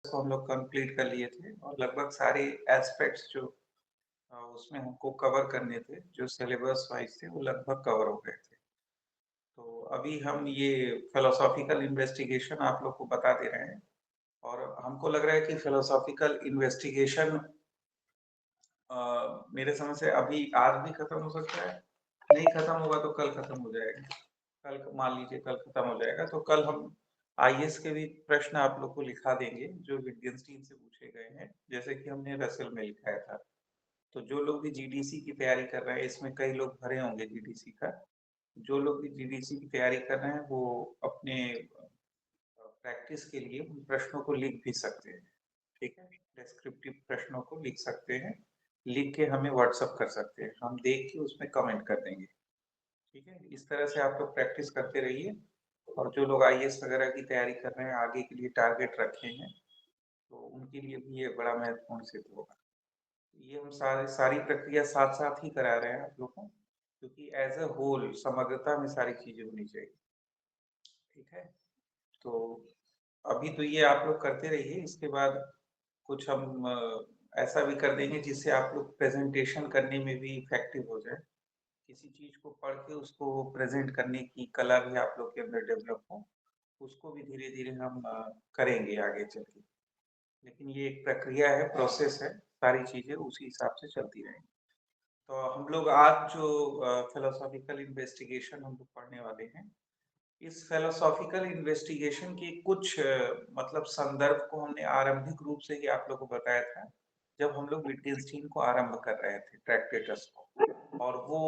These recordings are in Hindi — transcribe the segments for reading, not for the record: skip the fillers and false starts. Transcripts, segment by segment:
को हम लोग कंप्लीट कर लिए थे और लगभग सारे एस्पेक्ट्स जो उसमें हमको कवर करने थे, जो सिलेबस वाइज़ थे, वो लगभग कवर हो गए थे। तो अभी हम ये फिलोसॉफिकल इन्वेस्टिगेशन आप लोग को बता दे रहे हैं और हमको लग रहा है कि फिलोसॉफिकल इन्वेस्टिगेशन मेरे समझ से अभी आज भी खत्म हो सकता है, नहीं खत्म होगा तो कल खत्म हो जाएगा। कल मान लीजिए कल खत्म हो जाएगा तो कल हम आईएएस के भी प्रश्न आप लोग को लिखा देंगे जो विटगेंस्टीन से पूछे गए हैं, जैसे कि हमने रसेल में लिखाया था। तो जो लोग भी जीडीसी की तैयारी कर रहे हैं, इसमें कई लोग भरे होंगे जीडीसी का। जो लोग भी जीडीसी की तैयारी कर रहे हैं वो अपने प्रैक्टिस के लिए उन प्रश्नों को लिख भी सकते हैं। ठीक है, डिस्क्रिप्टिव प्रश्नों को लिख सकते हैं, लिख के हमें व्हाट्सअप कर सकते हैं, हम देख के उसमें कमेंट कर देंगे। ठीक है, इस तरह से आप लोग प्रैक्टिस करते रहिए और जो लोग आईएएस वगैरह की तैयारी कर रहे हैं, आगे के लिए टारगेट रखे हैं, तो उनके लिए भी ये बड़ा महत्वपूर्ण सिद्ध होगा। ये हम सारी प्रक्रिया साथ-साथ ही करा रहे हैं आप लोग को, क्योंकि एज़ अ होल समग्रता में सारी चीज़ें होनी चाहिए। ठीक है? तो अभी तो ये आप लोग करते रहिए, इसके बाद कुछ हम ऐसा भी कर देंगे जिससे आप लोग प्रेज़ेंटेशन करने में भी इफ़ेक्टिव हो जाएँ। किसी चीज़ को पढ़ के उसको प्रेज़ेंट करने की कला भी आप लोग के अंदर डेवलप हो, उसको भी धीरे-धीरे हम करेंगे आगे चल के। लेकिन ये एक प्रक्रिया है, प्रोसेस है, सारी चीज़ें उसी हिसाब से चलती रहेंगी। तो हम लोग आज जो फिलोसॉफिकल इन्वेस्टिगेशन हम लोग पढ़ने वाले हैं, इस फिलोसॉफिकल इन्वेस्टिगेशन के कुछ मतलब संदर्भ को हमने आरंभिक रूप से ही आप लोगों को बताया था, जब हम लोग विट्गेन्स्टीन को आरंभ कर रहे थे, ट्रैक्टेटस को। और वो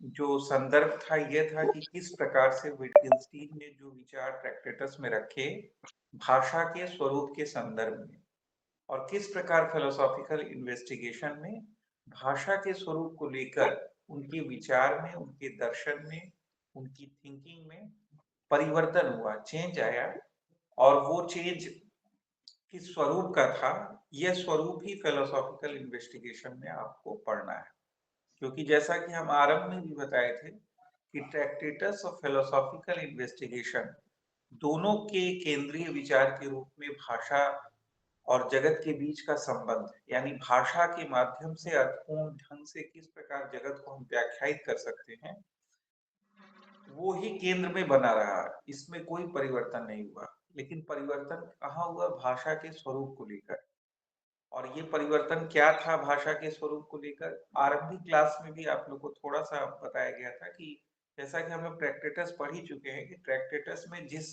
जो संदर्भ था ये था कि किस प्रकार से विट्गेन्स्टीन ने जो विचार ट्रैक्टेटस में रखे, भाषा के स्वरूप के संदर्भ में। और किस प्रकार फिलोसॉफिकल इन्वेस्टिगेशन में भाषा के स्वरूप को लेकर उनके विचार में, उनके दर्शन में, उनकी थिंकिंग में परिवर्तन हुआ, चेंज आया और वो चेंज किस स्वरूप का था, यह स्वरूप ही फिलोसॉफिकल इन्वेस्टिगेशन में आपको पढ़ना है। क्योंकि जैसा कि हम आरंभ में भी बताए थे कि ट्रैक्टेटस और फिलोसॉफिकल इन्वेस्टिगेशन दोनों के केंद्रीय विचार के रूप में भाषा और जगत के बीच का संबंध, यानी भाषा के माध्यम से अर्थपूर्ण ढंग से किस प्रकार जगत को हम व्याख्यायित कर सकते हैं, वो ही केंद्र में बना रहा। इसमें कोई परिवर्तन नहीं हुआ। लेकिन परिवर्तन कहाँ हुआ? भाषा के स्वरूप को लेकर। और ये परिवर्तन क्या था भाषा के स्वरूप को लेकर? आरंभिक क्लास में भी आप लोग को थोड़ा-सा बताया गया था कि जैसा कि हम लोग ट्रैक्टेटस पढ़ ही चुके हैं कि ट्रैक्टेटस में जिस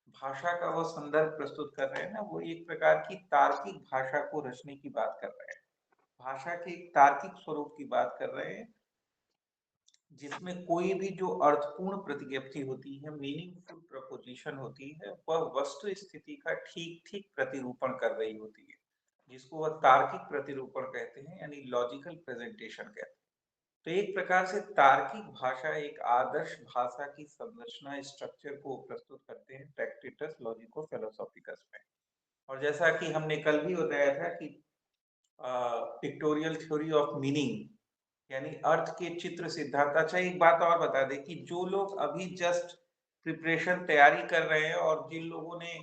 भाषा का वो संदर्भ प्रस्तुत कर रहे हैं ना, वो एक प्रकार की तार्किक भाषा को रचने की बात कर रहे हैं। भाषा के एक तार्किक स्वरूप की बात कर रहे हैं, जिसमें कोई भी जो अर्थपूर्ण प्रतिज्ञप्ति होती है, मीनिंगफुल प्रपोजिशन होती है, वह वस्तु स्थिति का ठीक-ठीक प्रतिरूपण कर रही होती है, जिसको वह तार्किक प्रतिरूपण कहते हैं, यानी लॉजिकल प्रेजेंटेशन कहते हैं। तो एक प्रकार से तार्किक भाषा एक आदर्श भाषा की संरचना स्ट्रक्चर को प्रस्तुत करते हैं टैक्टिटस लॉजिको फिलोसॉफिकस में। और जैसा कि हमने कल भी बताया था कि पिक्टोरियल थ्योरी ऑफ मीनिंग यानी अर्थ के चित्र सिद्धांत। अच्छा, एक बात और बता दें कि जो लोग अभी जस्ट प्रिपरेशन तैयारी कर रहे हैं और जिन लोगों ने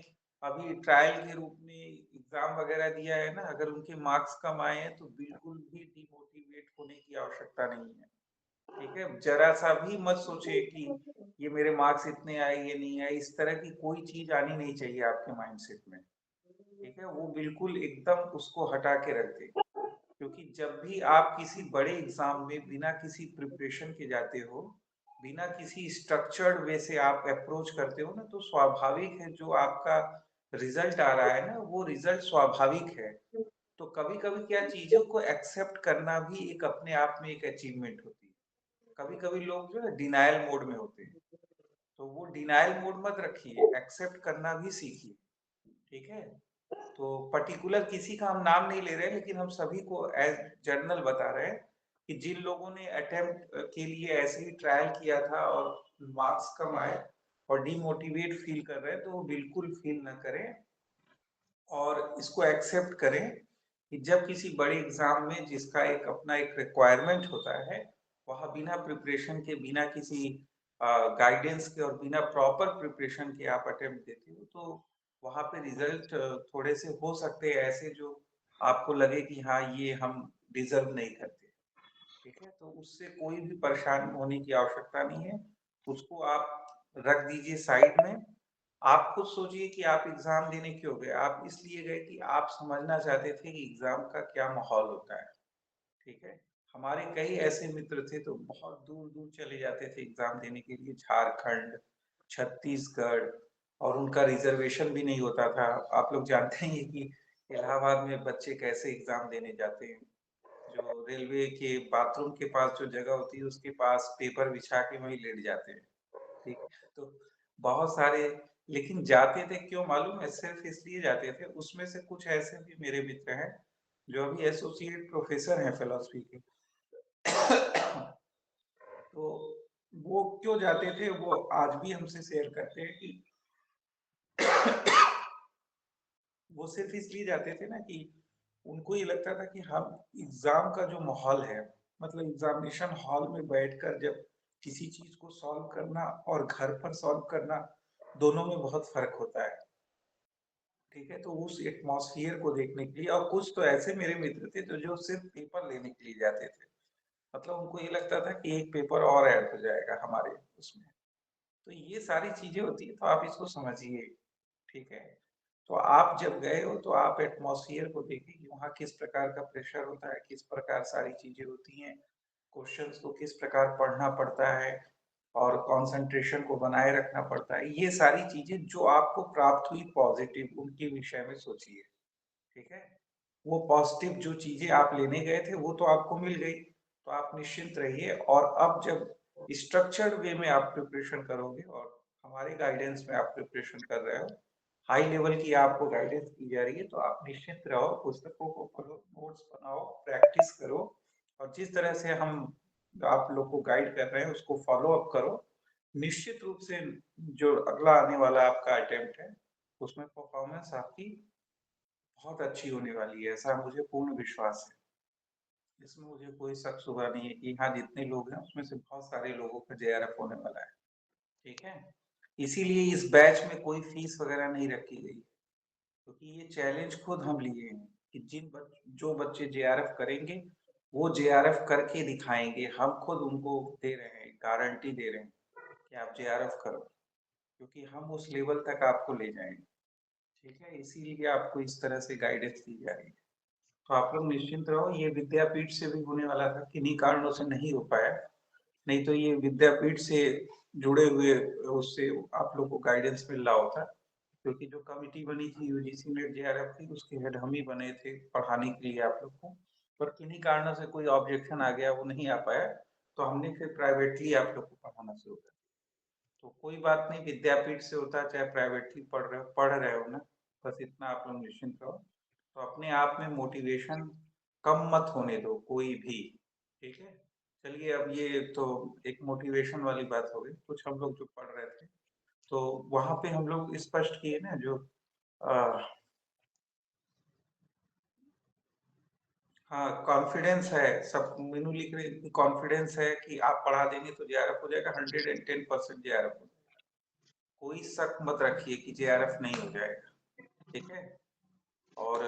अभी ट्रायल के रूप में एग्जाम वगैरह दिया है ना, अगर उनके मार्क्स कम आए हैं तो बिल्कुल भी डिमोटिवेट होने की आवश्यकता नहीं है। ठीक है, जरा सा भी मत सोचे कि ये मेरे मार्क्स इतने आए, ये नहीं आए, इस तरह की कोई चीज आनी नहीं चाहिए आपके माइंडसेट में। ठीक है, वो बिल्कुल एकदम उसको हटा के रख दे। क्योंकि जब भी आप किसी बड़े एग्जाम में बिना किसी प्रिपरेशन के जाते हो, बिना किसी स्ट्रक्चर्ड वे से आप अप्रोच करते हो ना, तो स्वाभाविक है जो आपका रिजल्ट आ रहा है ना, वो रिजल्ट स्वाभाविक है। तो कभी-कभी क्या, चीजों को एक्सेप्ट करना भी एक अपने आप में एक अचीवमेंट होती है। कभी-कभी लोग जो है डिनायल मोड में होते हैं, तो वो डिनायल मोड मत रखिए, एक्सेप्ट करना भी सीखिए। ठीक है, तो पर्टिकुलर किसी का हम नाम नहीं ले रहे, लेकिन हम सभी को एज जर्नल बता रहे हैं कि जिन लोगों ने अटेम्प्ट के लिए ऐसे ही ट्रायल किया था और मार्क्स कम आए और डिमोटिवेट फील कर रहे हैं, तो वो बिल्कुल फील ना करें और इसको एक्सेप्ट करें कि जब किसी बड़े एग्जाम में जिसका एक अपना एक रिक्वायरमेंट होता है, वहाँ बिना प्रिपरेशन के, बिना किसी गाइडेंस के और बिना प्रॉपर प्रिपरेशन के आप अटेम्प्ट देते हो, तो वहाँ पे रिजल्ट थोड़े से हो सकते हैं ऐसे जो आपको लगे कि हाँ ये हम डिजर्व नहीं करते। ठीक है, तो उससे कोई भी परेशान होने की आवश्यकता नहीं है। उसको आप रख दीजिए साइड में। आप खुद सोचिए कि आप एग्जाम देने क्यों गए। आप इसलिए गए कि आप समझना चाहते थे कि एग्जाम का क्या माहौल होता है। ठीक है, हमारे कई ऐसे मित्र थे तो बहुत दूर दूर चले जाते थे एग्जाम देने के लिए, झारखंड, छत्तीसगढ़, और उनका रिजर्वेशन भी नहीं होता था। आप लोग जानते ही हैं कि इलाहाबाद में बच्चे कैसे एग्जाम देने जाते हैं। जो रेलवे के बाथरूम के पास जो जगह होती है उसके पास पेपर बिछा के वहीं लेट जाते हैं। ठीक, तो बहुत सारे, लेकिन जाते थे क्यों मालूम है? सिर्फ इसलिए जाते थे। उसमें से कुछ ऐसे भी मेरे मित्र हैं जो अभी एसोसिएट प्रोफेसर हैं फिलोसफी के। तो वो क्यों जाते थे वो आज भी हमसे शेयर करते हैं कि वो सिर्फ इसलिए जाते थे ना कि उनको ये लगता था कि हम एग्जाम का जो माहौल है, मतलब एग्जामिनेशन हॉल में बैठकर जब किसी चीज को सॉल्व करना और घर पर सॉल्व करना, दोनों में बहुत फर्क होता है। ठीक है, तो उस एटमॉस्फियर को देखने के लिए, और कुछ तो ऐसे मेरे मित्र थे जो सिर्फ पेपर लेने के लिए जाते थे। मतलब उनको ये लगता था कि एक पेपर और ऐड हो जाएगा हमारे उसमें। तो ये सारी चीजें होती है, तो आप इसको समझिए। ठीक है, तो आप जब गए हो तो आप एटमॉस्फियर को देखिए कि वहाँ किस प्रकार का प्रेशर होता है, किस प्रकार सारी चीजें होती हैं, क्वेश्चंस को किस प्रकार पढ़ना पड़ता है और कंसंट्रेशन को बनाए रखना पड़ता है। ये सारी चीजें जो आपको प्राप्त हुई पॉजिटिव, उनके विषय में सोचिए। ठीक है, वो पॉजिटिव जो चीजें आप लेने गए थे वो तो आपको मिल गई, तो आप निश्चिंत रहिए। और अब जब स्ट्रक्चर्ड वे में आप प्रिपरेशन करोगे और हमारे गाइडेंस में आप प्रिपरेशन कर रहे हो, हाई लेवल की आपको गाइडेंस की जा रही है, तो आप निश्चिंत रहो, पुस्तकों को पढ़ो, नोट्स बनाओ, प्रैक्टिस करो, और जिस तरह से हम आप लोग को गाइड कर रहे हैं उसको फॉलो अप करो। निश्चित रूप से जो अगला आने वाला आपका अटेम्प्ट है उसमें परफॉर्मेंस आपकी बहुत अच्छी होने वाली है, ऐसा मुझे पूर्ण विश्वास है। इसमें मुझे कोई शक शुबा नहीं है कि यहाँ जितने लोग हैं उसमें से बहुत सारे लोगों का जेआरएफ होने वाला है। ठीक है, इसीलिए इस बैच में कोई फीस वगैरह नहीं रखी गई, क्योंकि ये चैलेंज खुद हम लिए हैं कि जो बच्चे जेआरएफ करेंगे वो जेआरएफ करके दिखाएंगे। हम खुद उनको दे रहे हैं, गारंटी दे रहे हैं कि आप जेआरएफ करो, क्योंकि हम उस लेवल तक आपको ले जाएंगे। ठीक है, इसीलिए आपको इस तरह से गाइडेंस दी जा रही है। तो आप लोग निश्चिंत रहो, ये विद्यापीठ से भी होने वाला था, किन्हीं कारणों से नहीं हो पाया। नहीं तो ये विद्यापीठ से जुड़े हुए उससे आप लोग को गाइडेंस मिल रहा होता, क्योंकि जो कमिटी बनी थी यूजीसी नेट जेआरएफ की, उसके हेड हम ही बने थे पढ़ाने के लिए आप लोग को। पर किन्हीं कारणों से कोई ऑब्जेक्शन आ गया, वो नहीं आ पाया, तो हमने फिर प्राइवेटली आप लोग को पढ़ाना शुरू कर। तो कोई बात नहीं, विद्यापीठ से होता है चाहे प्राइवेटली पढ़ रहे हो ना, बस इतना आप लोग निश्चिंत रहो। तो अपने आप में मोटिवेशन कम मत होने दो कोई भी। ठीक है, चलिए अब ये तो एक मोटिवेशन वाली बात हो गई। कुछ हम लोग जो पढ़ रहे थे तो वहां पे हम लोग स्पष्ट किए ना, जो आ, हाँ कॉन्फिडेंस है, सब मीनू लिख रहे, कॉन्फिडेंस है कि आप पढ़ा देंगे तो जेआरएफ हो जाएगा, 110% जेआरएफ हो जाएगा। कोई शक मत रखिए कि जेआरएफ नहीं हो जाएगा। ठीक है, और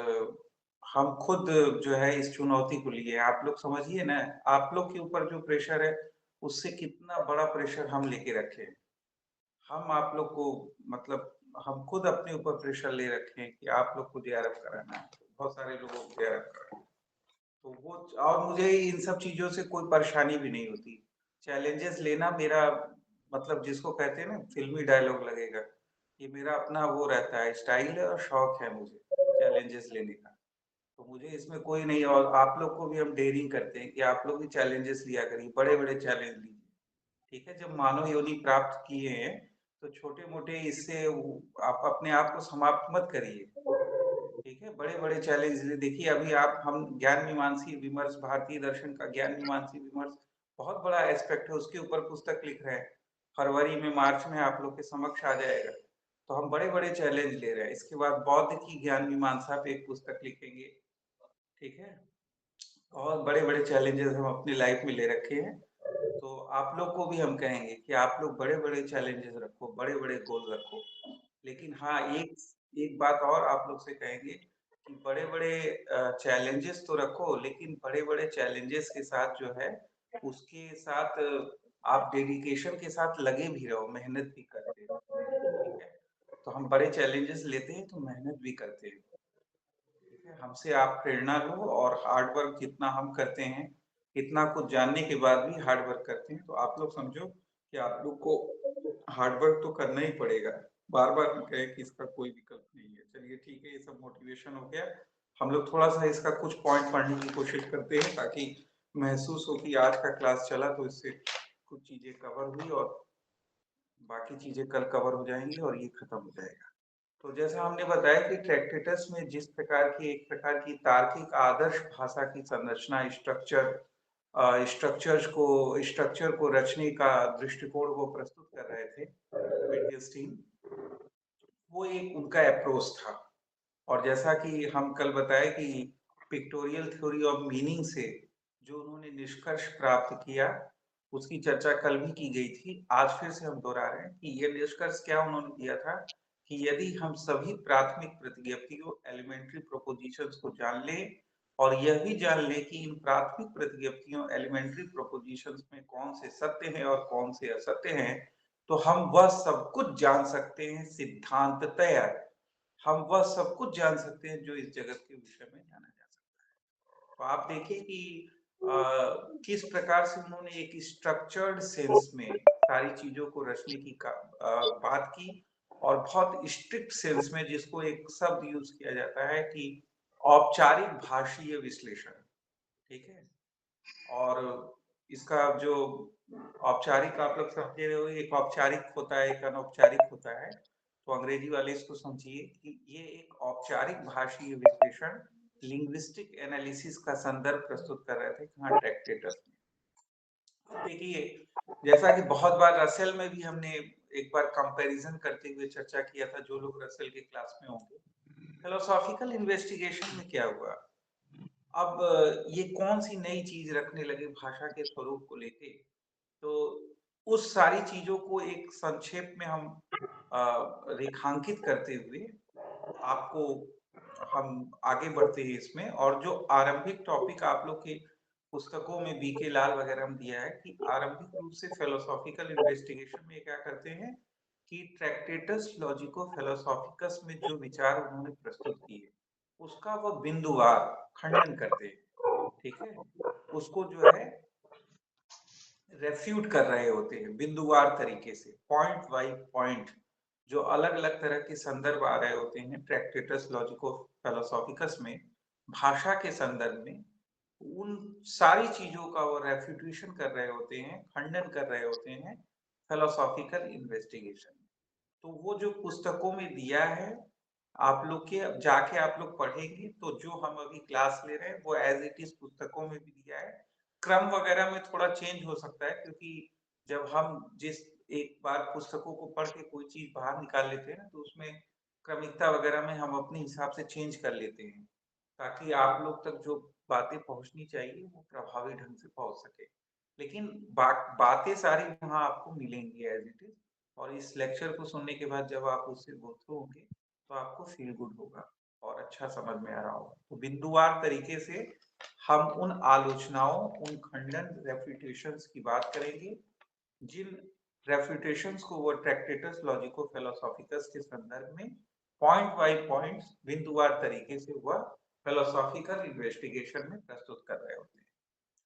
हम खुद जो है इस चुनौती को लिए, आप लोग समझिए ना, आप लोग के ऊपर जो प्रेशर है उससे कितना बड़ा प्रेशर हम लेके रखे हैं। हम आप लोग को, मतलब हम खुद अपने ऊपर प्रेशर ले रखे हैं कि आप लोग को जेआरएफ कराना है, बहुत सारे लोगों को जेआरएफ कराना है। तो वो, और मुझे इन सब चीजों से कोई परेशानी भी नहीं होती। चैलेंजेस लेना मेरा, मतलब जिसको कहते हैं ना फिल्मी डायलॉग लगेगा, ये मेरा अपना वो रहता है, स्टाइल है और शौक है मुझे चैलेंजेस लेने का। तो मुझे इसमें कोई नहीं, और आप लोग को भी हम डेयरिंग करते हैं कि आप लोग भी चैलेंजेस लिया करिए, बड़े बड़े चैलेंज लीजिए। ठीक है, जब मानव योनि प्राप्त किए हैं तो छोटे मोटे इससे आप अपने आप को समाप्त मत करिए। ठीक है, बड़े बड़े चैलेंज देखिए, अभी आप हम ज्ञान मीमांसी विमर्श, भारतीय दर्शन का ज्ञान मीमांसी विमर्श बहुत बड़ा एस्पेक्ट है, उसके ऊपर पुस्तक लिख रहे हैं। फरवरी में, मार्च में आप लोग के समक्ष आ जाएगा। तो हम बड़े बड़े चैलेंज ले रहे हैं। इसके बाद बौद्ध की ज्ञान मीमांसा पे एक पुस्तक लिखेंगे। ठीक है, बहुत बड़े बड़े चैलेंजेस हम अपनी लाइफ में ले रखे हैं। तो आप लोग को भी हम कहेंगे कि आप लोग बड़े बड़े चैलेंजेस रखो, बड़े बड़े गोल रखो। लेकिन हाँ, एक एक बात और आप लोग से कहेंगे कि बड़े-बड़े चैलेंजेस तो रखो, लेकिन बड़े-बड़े चैलेंजेस के साथ जो है, उसके साथ आप डेडिकेशन के साथ लगे भी रहो, मेहनत भी करते रहो, ठीक है? तो हम बड़े चैलेंजेस लेते हैं, तो मेहनत भी करते हैं, ठीक है? हमसे आप प्रेरणा लो और हार्ड वर्क जितना हम करते हैं, इतना कुछ जानने के बाद भी हार्ड वर्क करते हैं, तो आप लोग समझो कि आप लोग को हार्ड वर्क तो करना ही पड़ेगा। बार-बार हम कहें कि इसका कोई विकल्प नहीं है। चलिए ठीक है, ये सब मोटिवेशन हो गया। हम लोग थोड़ा-सा इसका कुछ पॉइंट पढ़ने की कोशिश करते हैं ताकि महसूस हो कि आज का क्लास चला तो इससे कुछ चीज़ें कवर हुई और बाकी चीज़ें कल कवर हो जाएँगी और ये खत्म हो जाएगा। तो जैसा हमने बताया कि ट्रैक्टेटस में जिस प्रकार की एक प्रकार की तार्किक आदर्श भाषा की संरचना स्ट्रक्चर को रचने का दृष्टिकोण वो प्रस्तुत कर रहे थे विट्गेस्टीन, वो एक उनका अप्रोच था। और जैसा कि हम कल बताए कि पिक्टोरियल थ्योरी ऑफ मीनिंग से जो उन्होंने निष्कर्ष प्राप्त किया, उसकी चर्चा कल भी की गई थी। आज फिर से हम दोहरा रहे हैं कि ये निष्कर्ष क्या उन्होंने दिया था कि यदि हम सभी प्राथमिक प्रतिज्ञप्तियों एलिमेंट्री प्रोपोजिशंस को जान लें और यह भी जान लें कि इन प्राथमिक प्रतिज्ञप्तियों एलिमेंट्री प्रोपोजिशंस में कौन से सत्य हैं और कौन से असत्य हैं, तो हम वह सब कुछ जान सकते हैं सिद्धांततया। हम वह सब कुछ जान सकते हैं जो इस जगत के विषय में जाना जा सकता है। तो आप देखिए कि किस प्रकार से उन्होंने एक स्ट्रक्चर्ड सेंस में सारी चीजों को रचने की बात की और बहुत स्ट्रिक्ट सेंस में जिसको एक शब्द यूज किया जाता है कि औपचारिक भाषीय विश्लेषण, ठीक है? और इसका जो औपचारिक आप लोग समझे रहे हो, एक औपचारिक होता है, एक अनौपचारिक होता है। तो अंग्रेजी वाले इसको समझिए कि ये एक औपचारिक भाषीय विश्लेषण लिंग्विस्टिक एनालिसिस का संदर्भ प्रस्तुत कर रहे थे कहाँ ट्रैक्टेटस में। अब देखिए जैसा कि बहुत बार रसेल में भी हमने एक बार कंपैरिजन करते हुए चर्चा किया था, जो लोग रसेल के क्लास में होंगे। फिलोसॉफिकल इन्वेस्टिगेशन में क्या हुआ, अब ये कौन सी नई चीज रखने लगे भाषा के स्वरूप को लेके, तो उस सारी चीजों को एक संक्षेप में हम रेखांकित करते हुए आपको हम आगे बढ़ते हैं इसमें। और जो आरंभिक टॉपिक आप लोग की पुस्तकों में बीके लाल वगैरह में दिया है कि आरंभिक रूप से फिलोसॉफिकल इन्वेस्टिगेशन में क्या करते हैं कि ट्रैक्टेटस लॉजिको फिलोसॉफिकस में जो विचार उन्होंने प्रस्तुत किए उसका वो बिंदुवार खंडन करते हैं, ठीक है? उसको जो है रेफ्यूट कर रहे होते हैं बिंदुवार तरीके से, पॉइंट बाई पॉइंट। जो अलग अलग तरह के संदर्भ आ रहे होते हैं ट्रैक्टेटस लॉजिको फिलोसॉफिकस में भाषा के संदर्भ में, उन सारी चीजों का वो रेफ्यूटेशन कर रहे होते हैं, खंडन कर रहे होते हैं फिलोसॉफिकल इन्वेस्टिगेशन। तो वो जो पुस्तकों में दिया है, आप लोग के अब जाके आप लोग पढ़ेंगे तो जो हम अभी क्लास ले रहे हैं वो एज इट इज पुस्तकों में भी दिया है। क्रम वगैरह में थोड़ा चेंज हो सकता है क्योंकि जब हम जिस एक बार पुस्तकों को पढ़ के कोई चीज बाहर निकाल लेते हैं ना, तो उसमें क्रमिकता वगैरह में हम अपने हिसाब से चेंज कर लेते हैं ताकि आप लोग तक जो बातें पहुंचनी चाहिए वो प्रभावी ढंग से पहुंच सके। लेकिन बातें सारी वहां आपको मिलेंगी एज इट इज। और इस लेक्चर को सुनने के बाद जब आप उससे गो थ्रू होंगे तो आपको फील गुड होगा और अच्छा समझ में आ रहा होगा। तो बिंदुवार तरीके से हम उन आलोचनाओं, उन खंडन रेफ्यूटेशंस की बात करेंगे जिन रेफ्यूटेशंस को वो ट्रैक्टेटस लॉजिको फिलोसॉफिकस के संदर्भ में पॉइंट बाय पॉइंट बिंदुवार तरीके से वह फिलोसॉफिकल इन्वेस्टिगेशन में प्रस्तुत कर रहे होते हैं।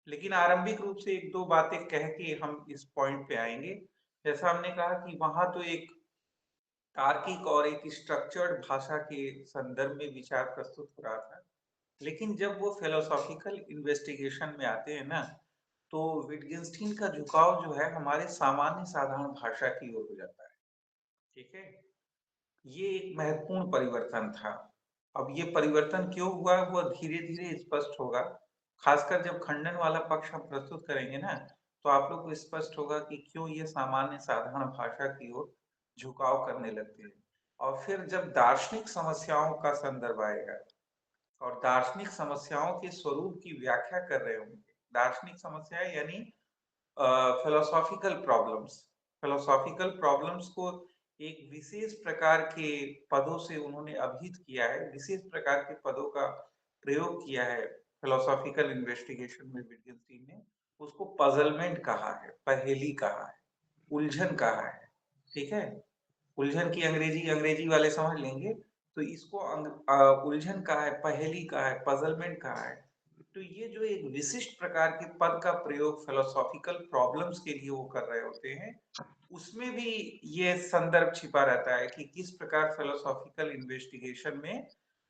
लेकिन आरंभिक रूप से एक दो बातें कह के हम इस पॉइंट पे आएंगे। जैसा हमने कहा कि वहां तो एक तार्किक और एक स्ट्रक्चर्ड भाषा के संदर्भ में विचार प्रस्तुत हो रहा था, लेकिन जब वो फिलोसॉफिकल इन्वेस्टिगेशन में आते हैं ना, तो विटगेन्स्टीन का झुकाव जो है हमारे सामान्य साधारण भाषा की ओर हो जाता है, ठीक है? ये एक महत्वपूर्ण परिवर्तन था। अब ये परिवर्तन क्यों हुआ वो धीरे धीरे स्पष्ट होगा। खासकर जब खंडन वाला पक्ष हम प्रस्तुत करेंगे ना, तो आप लोग को स्पष्ट होगा कि क्यों ये सामान्य साधारण भाषा की ओर झुकाव करने लगते हैं। और फिर जब दार्शनिक समस्याओं का संदर्भ आएगा और दार्शनिक समस्याओं के स्वरूप की व्याख्या कर रहे होंगे, दार्शनिक समस्याएं यानी फिलोसॉफिकल प्रॉब्लम्स, फिलोसॉफिकल प्रॉब्लम्स को एक विशेष प्रकार के पदों से उन्होंने अभिहित किया है, विशेष प्रकार के पदों का प्रयोग किया है फिलोसॉफिकल इन्वेस्टिगेशन में विट्गेन्स्टीन ने। उसको पजलमेंट कहा है, पहेली कहा है, उलझन कहा है। ठीक है, उलझन की अंग्रेजी अंग्रेजी वाले समझ लेंगे, तो इसको उलझन कहा है, पहेली कहा है, पजलमेंट कहा है। तो ये जो एक विशिष्ट प्रकार के पद का प्रयोग फिलोसॉफिकल प्रॉब्लम्स के लिए वो कर रहे होते हैं, उसमें भी ये संदर्भ छिपा रहता है कि किस प्रकार फिलोसॉफिकल इन्वेस्टिगेशन में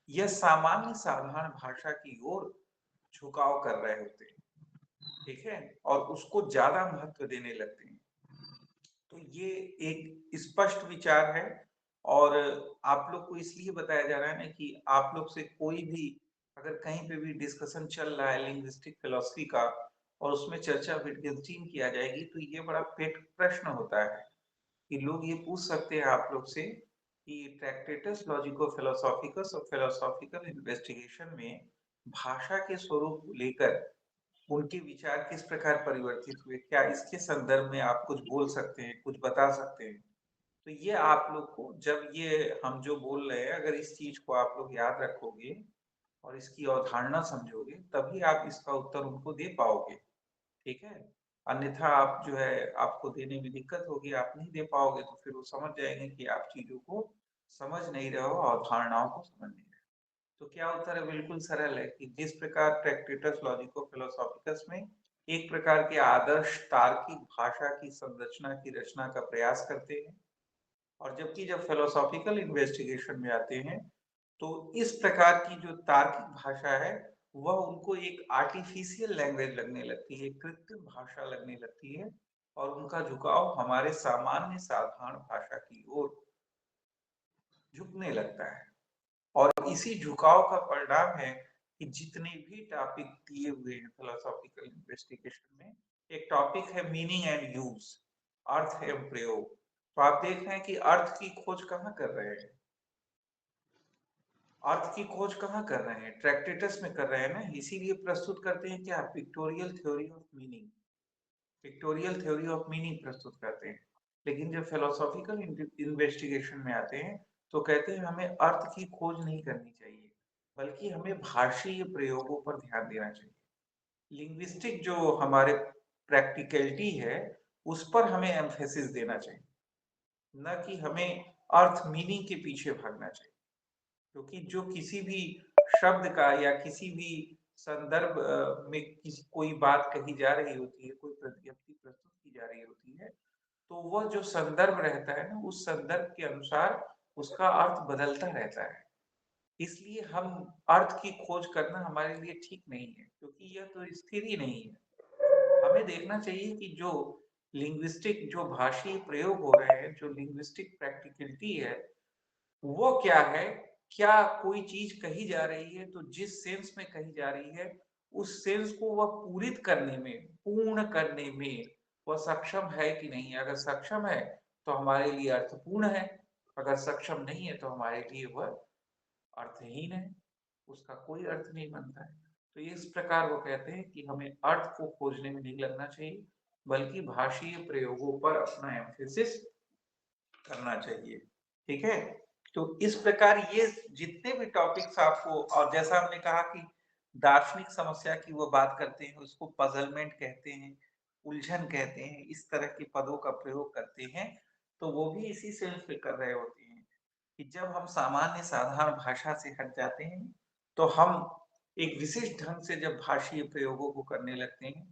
यह सामान्य साधारण भाषा की ओर झुकाव कर रहे होते हैं। ठीक है, और उसको ज्यादा महत्व देने लगते हैं। तो ये एक स्पष्ट विचार है, और आप लोग को इसलिए बताया जा रहा है ना कि आप लोग से कोई भी अगर कहीं पे भी डिस्कशन चल रहा है लिंग्विस्टिक फिलोसफी का और उसमें चर्चा विट्गेन्स्टीन किया जाएगी, तो ये बड़ा पेट प्रश्न होता है कि लोग ये पूछ सकते हैं आप लोग से कि ट्रैक्टेटस लॉजिको फिलोसॉफिकस और फिलोसॉफिकल इन्वेस्टिगेशन में भाषा के स्वरूप को लेकर उनके विचार किस प्रकार परिवर्तित हुए, क्या इसके संदर्भ में आप कुछ बोल सकते हैं, कुछ बता सकते हैं? तो ये आप लोग को, जब ये हम जो बोल रहे हैं, अगर इस चीज को आप लोग याद रखोगे और इसकी अवधारणा समझोगे, तभी आप इसका उत्तर उनको दे पाओगे। ठीक है, अन्यथा आप जो है आपको देने में दिक्कत होगी, आप नहीं दे पाओगे, तो फिर वो समझ जाएंगे कि आप चीजों को समझ नहीं रहे हो, अवधारणाओं को समझ नहीं रहे हो। तो क्या उत्तर है? बिल्कुल सरल है कि जिस प्रकार ट्रैक्टेटस लॉजिको फिलोसॉफिकस में एक प्रकार के आदर्श तार्किक भाषा की संरचना की रचना का प्रयास करते हैं, और जबकि जब फिलोसॉफिकल इन्वेस्टिगेशन में आते हैं तो इस प्रकार की जो तार्किक भाषा है वह उनको एक आर्टिफिशियल लैंग्वेज लगने लगती है, कृत्रिम भाषा लगने लगती है, और उनका झुकाव हमारे सामान्य साधारण भाषा की ओर झुकने लगता है। और इसी झुकाव का परिणाम है कि जितने भी टॉपिक दिए हुए हैं फिलोसॉफिकल इन्वेस्टिगेशन में, एक टॉपिक है मीनिंग एंड यूज, अर्थ एवं प्रयोग। तो आप देख रहे हैं कि अर्थ की खोज कहाँ कर रहे हैं? अर्थ की खोज कहाँ कर रहे हैं? ट्रैक्टेटस में कर रहे हैं ना, इसीलिए प्रस्तुत करते हैं क्या? Pictorial theory of meaning, pictorial theory of meaning प्रस्तुत करते हैं। लेकिन जब फिलोसॉफिकल इन्वेस्टिगेशन में आते हैं तो कहते हैं हमें अर्थ की खोज नहीं करनी चाहिए, बल्कि हमें भाषीय प्रयोगों पर ध्यान देना चाहिए। लिंग्विस्टिक जो हमारे प्रैक्टिकलिटी है उस पर हमें एम्फेसिस देना चाहिए, न कि हमें अर्थ मीनिंग के पीछे भागना चाहिए। क्योंकि जो किसी भी शब्द का या किसी भी संदर्भ में किसी कोई बात कही जा रही होती है, कोई प्रतिज्ञप्ति प्रस्तुत की जा रही होती है, तो वह जो संदर्भ रहता है ना, उस संदर्भ के अनुसार उसका अर्थ बदलता रहता है। इसलिए हम अर्थ की खोज करना हमारे लिए ठीक नहीं है, क्योंकि यह तो स्थिर ही नहीं है। हमें देखना चाहिए कि जो लिंग्विस्टिक जो भाषी प्रयोग हो रहे हैं, जो लिंग्विस्टिक प्रैक्टिकलिटी है, वो क्या है? क्या कोई चीज कही जा रही है तो जिस सेंस में कही जा रही है उस सेंस को वह पूरित करने में, पूर्ण करने में वह सक्षम है कि नहीं? अगर सक्षम है तो हमारे लिए अर्थपूर्ण है, अगर सक्षम नहीं है तो हमारे लिए वह अर्थहीन है, उसका कोई अर्थ नहीं बनता है। तो इस प्रकार वो कहते हैं कि हमें अर्थ को खोजने में नहीं लगना चाहिए, बल्कि भाषीय प्रयोगों पर अपना एम्फेसिस करना चाहिए। ठीक है, तो इस प्रकार ये जितने भी टॉपिक्स आपको, और जैसा हमने कहा कि दार्शनिक समस्या की वो बात करते हैं, उसको पजलमेंट कहते हैं, उलझन कहते हैं, इस तरह के पदों का प्रयोग करते हैं, तो वो भी इसी सेंस में कर रहे होते हैं कि जब हम सामान्य साधारण भाषा से हट जाते हैं तो हम एक विशिष्ट ढंग से जब भाषीय प्रयोगों को करने लगते हैं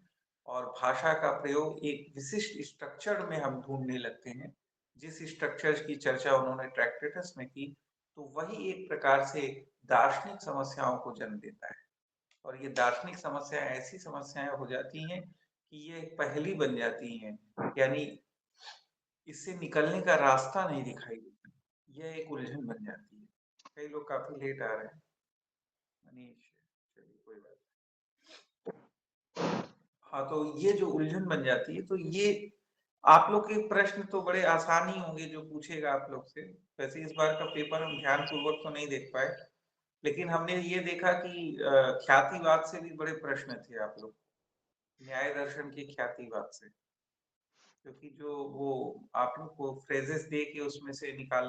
और भाषा का प्रयोग एक विशिष्ट स्ट्रक्चर में हम ढूंढने लगते हैं, जिस स्ट्रक्चर की चर्चा उन्होंने ट्रैक्टेटस में की, तो वही एक प्रकार से दार्शनिक समस्याओं को जन्म देता है। और ये दार्शनिक समस्याएं ऐसी समस्याएं हो जाती हैं कि ये एक पहेली बन जाती हैं, यानी इससे निकलने का रास्ता नहीं दिखाई देता, यह एक उलझन बन जाती है। कई लोग काफी लेट आ रहे हैं। मनीष, चलिए कोई बात नहीं। हाँ, तो ये जो उलझन बन जाती है, तो ये आप लोग के प्रश्न तो बड़े आसान ही होंगे जो पूछेगा आप लोग से। वैसे इस बार का पेपर हम ध्यान पूर्वक तो नहीं देख पाए, लेकिन हमने ये देखा कि ख्यातिवाद से भी बड़े प्रश्न थे आप लोग, न्याय दर्शन के ख्यातिवाद से। क्योंकि जो वो आप लोग को फ्रेजेस दे के उसमें से निकाल